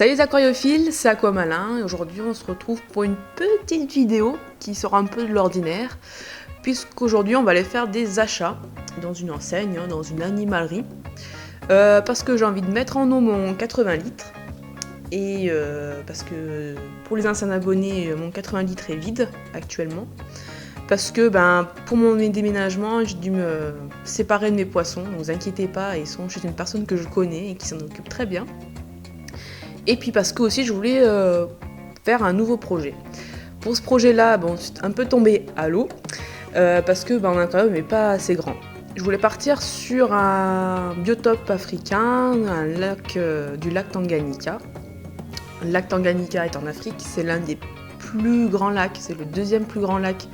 Salut les aquariophiles, c'est Aquamalin et aujourd'hui on se retrouve pour une petite vidéo qui sort un peu de l'ordinaire puisqu'aujourd'hui on va aller faire des achats dans une enseigne, dans une animalerie parce que j'ai envie de mettre en eau mon 80 litres et parce que pour les anciens abonnés mon 80 litres est vide actuellement parce que pour mon déménagement j'ai dû me séparer de mes poissons, ne vous inquiétez pas, ils sont chez une personne que je connais et qui s'en occupe très bien. Et puis parce que aussi je voulais faire un nouveau projet. Pour ce projet-là, c'est un peu tombé à l'eau parce que mon aquarium n'est pas assez grand. Je voulais partir sur un biotope africain, un lac du lac Tanganyika. Le lac Tanganyika est en Afrique, c'est l'un des plus grands lacs, c'est le deuxième plus grand lac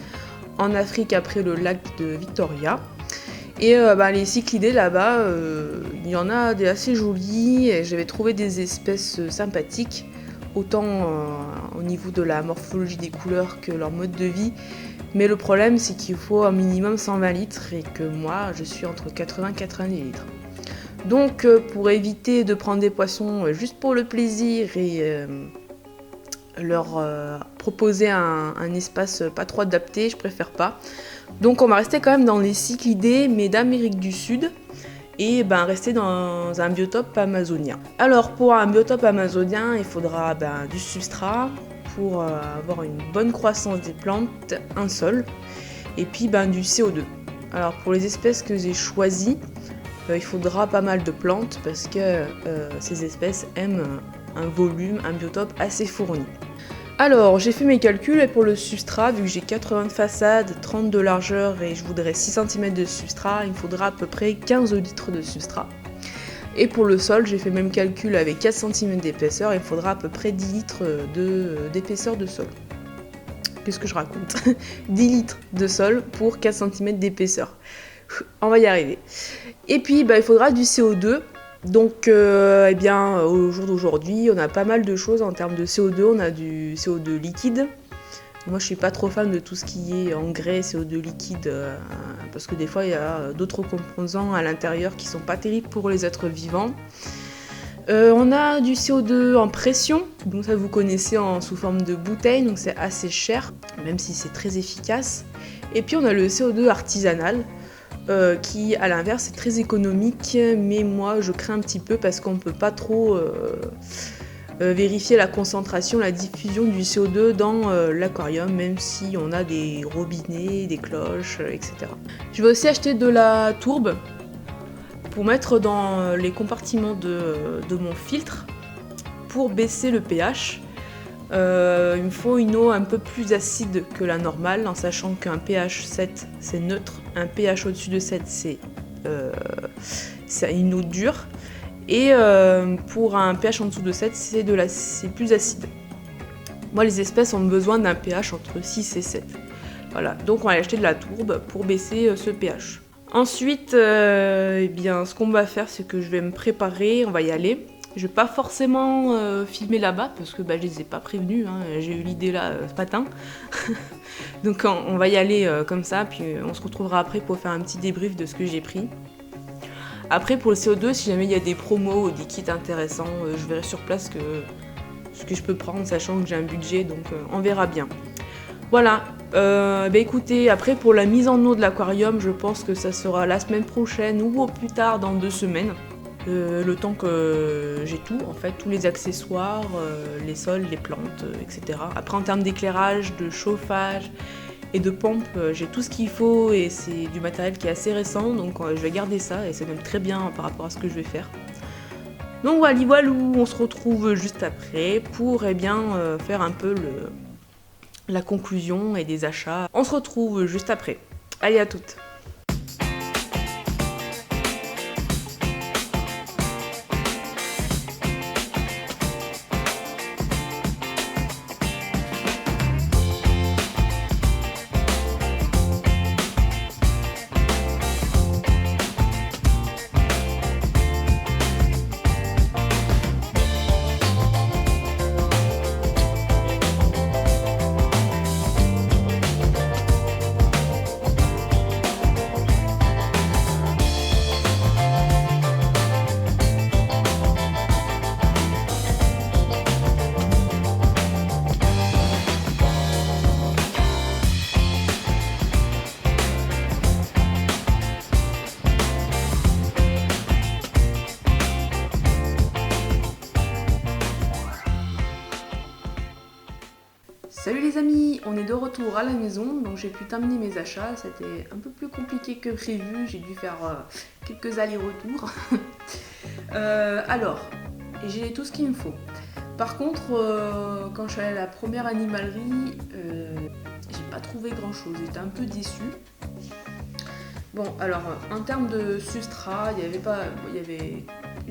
en Afrique après le lac de Victoria. Et les cyclidés là-bas, il y en a des assez jolis et j'avais trouvé des espèces sympathiques, autant au niveau de la morphologie des couleurs que leur mode de vie. Mais le problème c'est qu'il faut un minimum 120 litres et que moi je suis entre 80 et 90 litres. Donc pour éviter de prendre des poissons juste pour le plaisir et leur proposer un espace pas trop adapté, je préfère pas. Donc on va rester quand même dans les cyclidés mais d'Amérique du Sud et rester dans un biotope amazonien. Alors pour un biotope amazonien il faudra du substrat pour avoir une bonne croissance des plantes, un sol et puis du CO2. Alors pour les espèces que j'ai choisies, il faudra pas mal de plantes parce que ces espèces aiment un volume, un biotope assez fourni. Alors, j'ai fait mes calculs et pour le substrat, vu que j'ai 80 de façade, 30 de largeur et je voudrais 6 cm de substrat, il me faudra à peu près 15 litres de substrat. Et pour le sol, j'ai fait le même calcul avec 4 cm d'épaisseur, il me faudra à peu près 10 litres d'épaisseur de sol. Qu'est-ce que je raconte 10 litres de sol pour 4 cm d'épaisseur. On va y arriver. Et puis, il faudra du CO2. Donc au jour d'aujourd'hui on a pas mal de choses en termes de CO2, on a du CO2 liquide. Moi je suis pas trop fan de tout ce qui est engrais, CO2 liquide parce que des fois il y a d'autres composants à l'intérieur qui sont pas terribles pour les êtres vivants. On a du CO2 en pression, donc ça vous connaissez sous forme de bouteille, donc c'est assez cher même si c'est très efficace. Et puis on a le CO2 artisanal. Qui à l'inverse est très économique, mais moi je crains un petit peu parce qu'on ne peut pas trop vérifier la concentration, la diffusion du CO2 dans l'aquarium, même si on a des robinets, des cloches, etc. Je vais aussi acheter de la tourbe pour mettre dans les compartiments de mon filtre pour baisser le pH. Il me faut une eau un peu plus acide que la normale, en sachant qu'un pH 7 c'est neutre, un pH au-dessus de 7 c'est une eau dure, et pour un pH en dessous de 7 c'est plus acide. Moi les espèces ont besoin d'un pH entre 6 et 7. Voilà, donc on va acheter de la tourbe pour baisser ce pH. Ensuite, ce qu'on va faire c'est que je vais me préparer, on va y aller. Je vais pas forcément filmer là-bas parce que je les ai pas prévenus, j'ai eu l'idée là ce matin. Donc on va y aller comme ça, puis on se retrouvera après pour faire un petit débrief de ce que j'ai pris. Après pour le CO2, si jamais il y a des promos ou des kits intéressants, je verrai sur place ce que je peux prendre, sachant que j'ai un budget, donc on verra bien. Voilà, écoutez, après pour la mise en eau de l'aquarium, je pense que ça sera la semaine prochaine ou au plus tard dans 2 semaines. Le temps que j'ai tout, en fait, tous les accessoires, les sols, les plantes, etc. Après en termes d'éclairage, de chauffage et de pompe, j'ai tout ce qu'il faut et c'est du matériel qui est assez récent, donc je vais garder ça et c'est même très bien par rapport à ce que je vais faire. Donc voilà, on se retrouve juste après pour faire un peu la conclusion et des achats. On se retrouve juste après. Allez, à toutes. Salut les amis, on est de retour à la maison, donc j'ai pu terminer mes achats, c'était un peu plus compliqué que prévu, j'ai dû faire quelques allers-retours. Alors, j'ai tout ce qu'il me faut. Par contre, quand je suis allée à la première animalerie, j'ai pas trouvé grand chose, j'étais un peu déçue. Bon, alors en termes de substrat, il y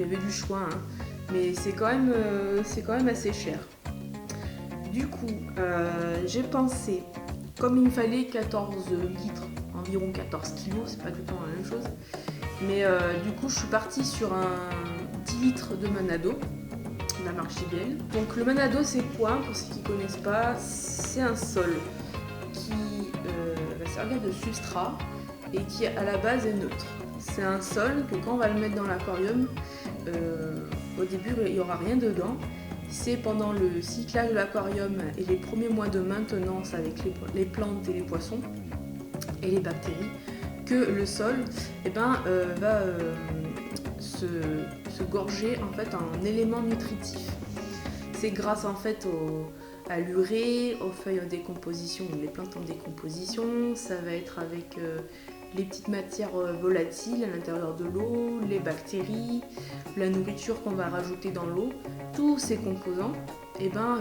avait du choix, hein, mais c'est quand même assez cher. Du coup, j'ai pensé, comme il me fallait 14 litres, environ 14 kilos, c'est pas tout le temps la même chose, mais du coup je suis partie sur un 10 litres de Manado, de la marque JBL. Donc le Manado c'est quoi, pour ceux qui connaissent pas, c'est un sol qui va servir de substrat et qui à la base est neutre. C'est un sol que quand on va le mettre dans l'aquarium, au début il n'y aura rien dedans. C'est pendant le cyclage de l'aquarium et les premiers mois de maintenance avec les plantes et les poissons et les bactéries que le sol va se gorger en fait en éléments nutritifs. C'est grâce en fait à l'urée, aux feuilles en décomposition, les plantes en décomposition, ça va être avec les petites matières volatiles à l'intérieur de l'eau, les bactéries, la nourriture qu'on va rajouter dans l'eau, tous ces composants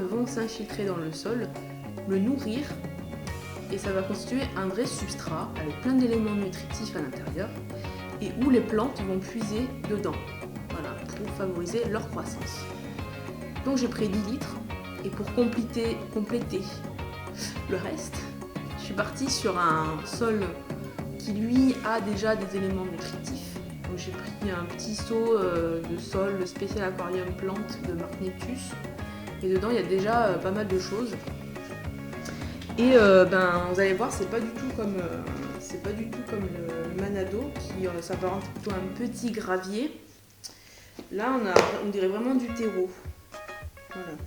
vont s'infiltrer dans le sol, le nourrir, et ça va constituer un vrai substrat avec plein d'éléments nutritifs à l'intérieur et où les plantes vont puiser dedans, voilà, pour favoriser leur croissance. Donc j'ai pris 10 litres et pour compléter le reste, je suis partie sur un sol qui lui a déjà des éléments nutritifs. Donc j'ai pris un petit seau de sol spécial aquarium plante de marque Neptus et dedans il y a déjà pas mal de choses. Et vous allez voir, c'est pas du tout comme le Manado qui s'apparente plutôt à un petit gravier. Là on dirait vraiment du terreau. Voilà.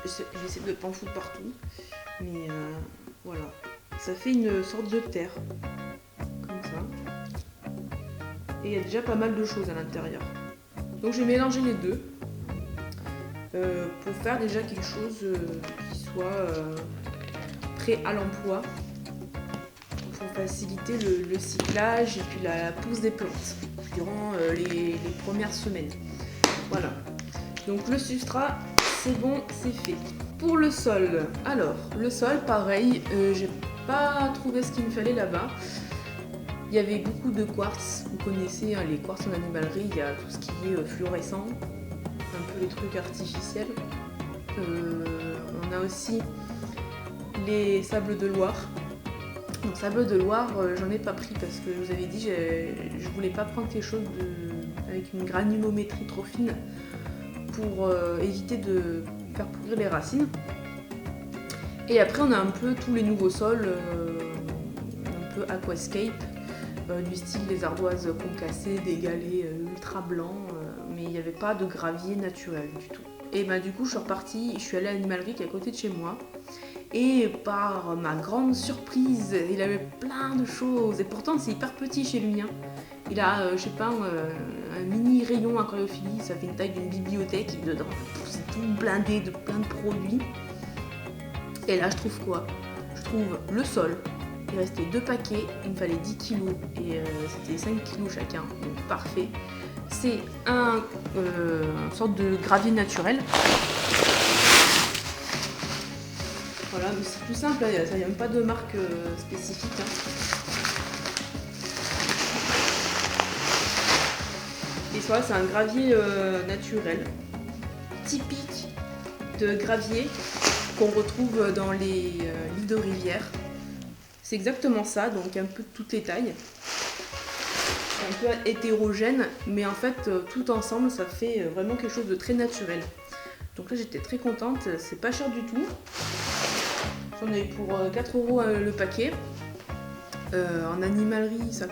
J'essaie de pas en foutre partout, mais voilà. Ça fait une sorte de terre, comme ça. Et il y a déjà pas mal de choses à l'intérieur. Donc j'ai mélangé les deux pour faire déjà quelque chose qui soit prêt à l'emploi, pour faciliter le cyclage et puis la pousse des plantes durant les premières semaines. Voilà. Donc le substrat, c'est bon, c'est fait. Pour le sol, alors le sol pareil, j'ai pas trouvé ce qu'il me fallait là-bas. Il y avait beaucoup de quartz, vous connaissez hein, les quartz en animalerie, il y a tout ce qui est fluorescent, un peu les trucs artificiels. On a aussi les sables de Loire. Donc sables de Loire, j'en ai pas pris parce que je vous avais dit je voulais pas prendre quelque chose avec une granulométrie trop fine pour éviter de faire pourrir les racines. Et après on a un peu tous les nouveaux sols, un peu aquascape, du style des ardoises concassées, des galets ultra blancs, mais il n'y avait pas de gravier naturel du tout. Et du coup je suis repartie, je suis allée à l'animalerie qui est à côté de chez moi, et par ma grande surprise, il avait plein de choses, et pourtant c'est hyper petit chez lui. Hein. Il a, je sais pas, un mini rayon aquariophilie, ça fait une taille d'une bibliothèque, et dedans c'est tout blindé de plein de produits. Et là je trouve quoi? Je trouve le sol, il restait 2 paquets, il me fallait 10 kilos et c'était 5 kilos chacun, donc parfait. C'est une sorte de gravier naturel. Voilà, mais c'est tout simple, il n'y a même pas de marque spécifique. Hein. Et voilà, c'est un gravier naturel, typique de gravier qu'on retrouve dans les lits de rivière. C'est exactement ça, donc un peu de toutes les tailles. C'est un peu hétérogène, mais en fait, tout ensemble, ça fait vraiment quelque chose de très naturel. Donc là, j'étais très contente, c'est pas cher du tout. J'en ai pour 4 € le paquet. En animalerie, ça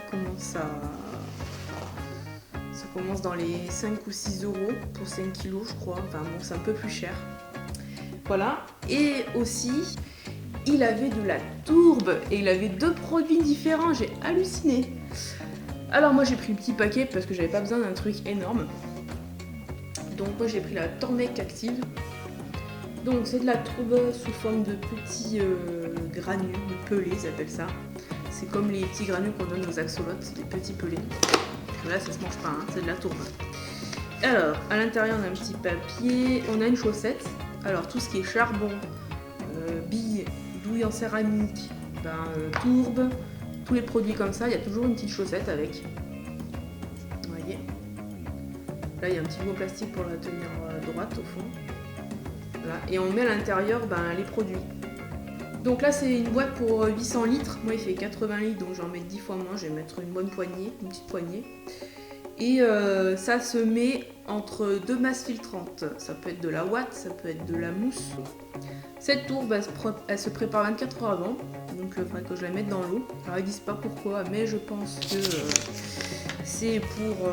commence dans les 5 ou 6 € pour 5 kilos, je crois. Enfin bon, c'est un peu plus cher. Voilà. Et aussi, il avait de la tourbe et il avait 2 produits différents. J'ai halluciné. Alors moi, j'ai pris le petit paquet parce que j'avais pas besoin d'un truc énorme. Donc moi, j'ai pris la Tormec Active. Donc c'est de la tourbe sous forme de petits granules, de pelés, ils appellent ça. C'est comme les petits granules qu'on donne aux axolotes, des petits pelés. Là ça se mange pas, hein, c'est de la tourbe. Alors, à l'intérieur on a un petit papier, on a une chaussette. Alors tout ce qui est charbon, billes, douilles en céramique, tourbe, tous les produits comme ça, il y a toujours une petite chaussette avec. Vous voyez. Là il y a un petit bout en plastique pour la tenir droite au fond. Voilà. Et on met à l'intérieur les produits. Donc là c'est une boîte pour 800 litres, moi il fait 80 litres donc j'en mets 10 fois moins, je vais mettre une bonne poignée, une petite poignée. Et ça se met entre deux masses filtrantes, ça peut être de la ouate, ça peut être de la mousse. Cette tourbe elle se prépare 24 heures avant, donc il faudrait que je la mette dans l'eau. Alors ils disent pas pourquoi, mais je pense que c'est pour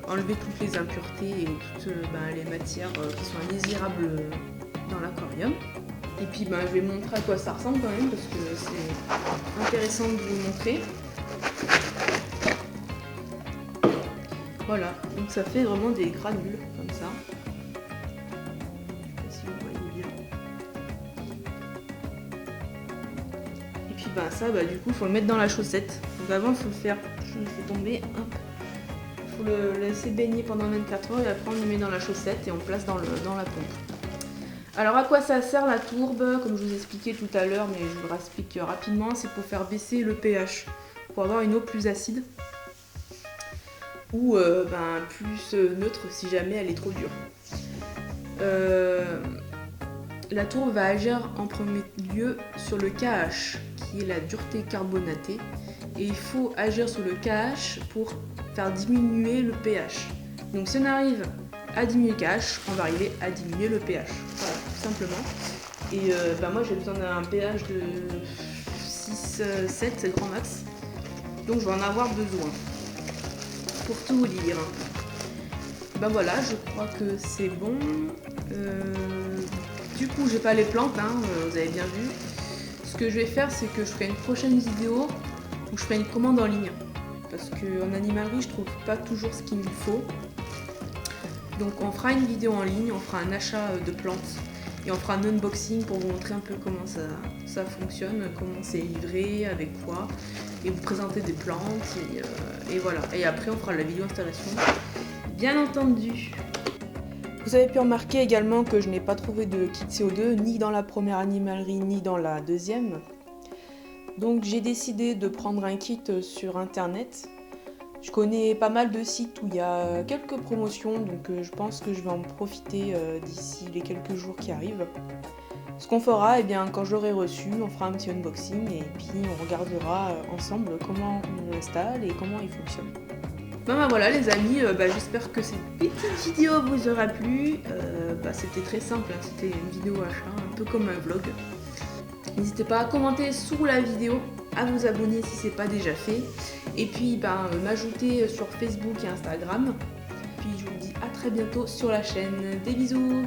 enlever toutes les impuretés et toutes les matières qui sont indésirables dans l'aquarium. Et puis je vais montrer à quoi ça ressemble quand même parce que c'est intéressant de vous montrer. Voilà, donc ça fait vraiment des granules comme ça. Je sais pas si vous voyez bien. Et puis ça du coup il faut le mettre dans la chaussette. Donc avant il faut le faire, je le fais tomber, hop. Il faut le laisser baigner pendant 24 heures et après on le met dans la chaussette et on le place dans la pompe. Alors à quoi ça sert la tourbe? Comme je vous expliquais tout à l'heure, mais je vous le explique rapidement, c'est pour faire baisser le pH, pour avoir une eau plus acide ou plus neutre si jamais elle est trop dure. La tourbe va agir en premier lieu sur le KH, qui est la dureté carbonatée, et il faut agir sur le KH pour faire diminuer le pH. Donc si on arrive à diminuer le KH, on va arriver à diminuer le pH. Voilà, tout simplement. Et moi j'ai besoin d'un pH de 6-7, c'est le grand max. Donc je vais en avoir besoin. Pour tout vous dire. Voilà, je crois que c'est bon. Du coup j'ai pas les plantes, vous avez bien vu. Ce que je vais faire, c'est que je ferai une prochaine vidéo où je ferai une commande en ligne. Parce qu'en animalerie, je trouve pas toujours ce qu'il me faut. Donc on fera une vidéo en ligne, on fera un achat de plantes et on fera un unboxing pour vous montrer un peu comment ça fonctionne, comment c'est livré, avec quoi, et vous présenter des plantes et voilà. Et après on fera la vidéo installation, bien entendu. Vous avez pu remarquer également que je n'ai pas trouvé de kit CO2 ni dans la première animalerie ni dans la deuxième. Donc j'ai décidé de prendre un kit sur internet. Je connais pas mal de sites où il y a quelques promotions, donc je pense que je vais en profiter d'ici les quelques jours qui arrivent. Ce qu'on fera, quand je l'aurai reçu, on fera un petit unboxing et puis on regardera ensemble comment on l'installe et comment il fonctionne. Voilà les amis, j'espère que cette petite vidéo vous aura plu. C'était très simple, c'était une vidéo achat, un peu comme un vlog. N'hésitez pas à commenter sous la vidéo, à vous abonner si ce n'est pas déjà fait. Et puis m'ajouter sur Facebook et Instagram. Puis je vous dis à très bientôt sur la chaîne. Des bisous!